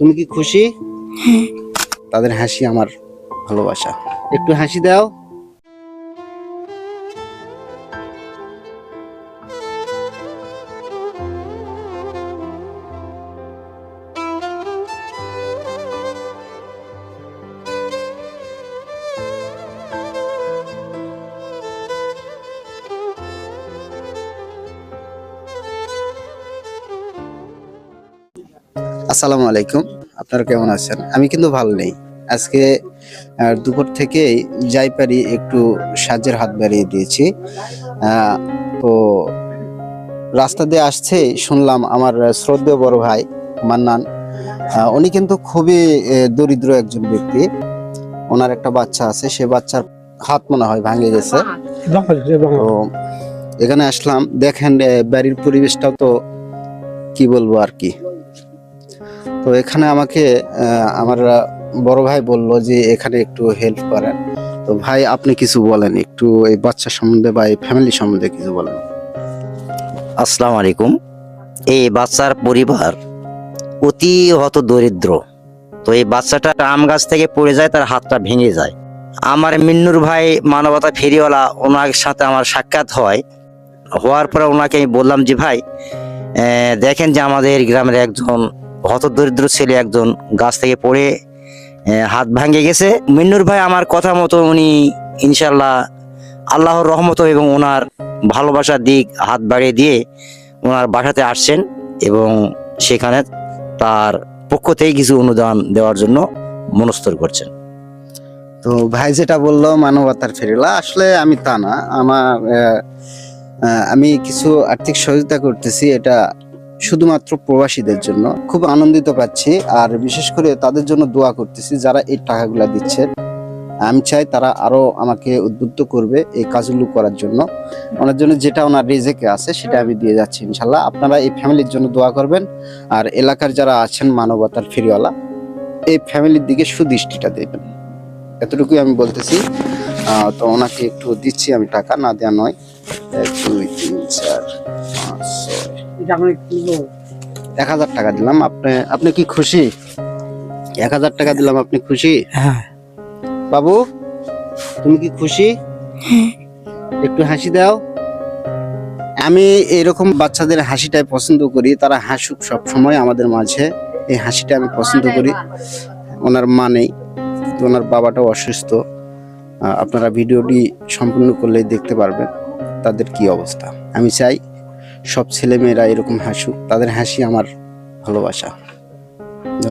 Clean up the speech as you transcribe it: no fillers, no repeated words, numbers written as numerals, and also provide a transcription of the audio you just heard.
তুমি কি খুশি? হ্যাঁ। তাদের হাসি আমার ভালোবাসা। একটু হাসি দাও। আসসালামু আলাইকুম, আপনারা কেমন আছেন? আমি কিন্তু ভালো নেই আজকে। দুপুর থেকেই যাই পারি একটু সাহায্যের হাত বাড়িয়ে দিয়েছি। তো রাস্তা দিয়ে আসছে শুনলাম আমার শ্রদ্ধেয় বড় ভাই মান্নান, উনি কিন্তু খুবই দরিদ্র একজন ব্যক্তি। ওনার একটা বাচ্চা আছে, সে বাচ্চার হাত মনে হয় ভাঙে গেছে। তো এখানে আসলাম, দেখেন বাড়ির পরিবেশটাও তো কি বলবো আর কি। তো এখানে আমাকে আমার বড় ভাই বলল যে এখানে একটু হেল্প করেন। তো ভাই আপনি কিছু বলেন, একটু এই বাচ্চা সম্বন্ধে বা এই ফ্যামিলি সম্বন্ধে কিছু বলেন। আসসালামু আলাইকুম। এই বাচ্চার পরিবার অতি হত দরিদ্র। তো এই বাচ্চাটা আম গাছ থেকে পড়ে যায়, তার হাতটা ভেঙে যায়। আমার মিন্নুর ভাই মানবতা ফেরিওয়ালা, ওনার সাথে আমার সাক্ষাৎ হওয়ার পরে ওনাকে আমি বললাম যে ভাই দেখেন যে আমাদের গ্রামের একজন হত দরিদ্র ছেলে একজন গাছ থেকে পড়ে হাত ভাঙে গেছে। মিন্নুর ভাই আমার কথা মতো উনি ইনশাল্লাহ আল্লাহর রহমত এবং ওনার ভালোবাসার দিক হাত বাড়িয়ে দিয়ে ওনার বাসাতে আসছেন এবং সেখানে তার পক্ষ থেকে কিছু অনুদান দেওয়ার জন্য মনস্থির করছেন। তো ভাই যেটা বললো মানবতার ফেরিওয়ালা, আসলে আমি তা না। আমি কিছু আর্থিক সহযোগিতা করতেছি, এটা শুধুমাত্র প্রবাসীদের জন্য। খুব আনন্দিত পাচ্ছি, আর বিশেষ করে তাদের জন্য দোয়া করতেছি যারা এই টাকাগুলা দিচ্ছে। আমি চাই তারা আরো আমাকে উদ্বুদ্ধ করবে এই কাজগুলো করার জন্য। ওনার জন্য যেটা ওনার রিজেকে আছে সেটা আমি দিয়ে যাচ্ছি ইনশাল্লাহ। আপনারা এই ফ্যামিলির জন্য দোয়া করবেন, আর এলাকার যারা আছেন মানবতার ফেরিওয়ালা, এই ফ্যামিলির দিকে সুদৃষ্টিটা দেবেন, এতটুকুই আমি বলতেছি। তো ওনাকে একটু দিচ্ছি আমি, টাকা না দেওয়া নয়। 1 2 3 4 5 6 1000 টাকা দিলাম। আপনি কি খুশি? 1000 টাকা দিলাম, আপনি খুশি? হ্যাঁ। বাবু তুমি কি খুশি? হ্যাঁ। একটু হাসি দাও। আমি এরকম বাচ্চাদের হাসিটাই পছন্দ করি, তারা হাসুক সব সময় আমাদের মাঝে, এই হাসিটা আমি পছন্দ করি। ওনার মা নেই, কিন্তু ওনার বাবাটাও অসুস্থ। আপনারা ভিডিওটি সম্পূর্ণ করলেই দেখতে পারবেন তাদের কি অবস্থা। আমি চাই সব ছেলে মেয়েরা এরকম হাসুক, তাদের হাসি আমার ভালোবাসা।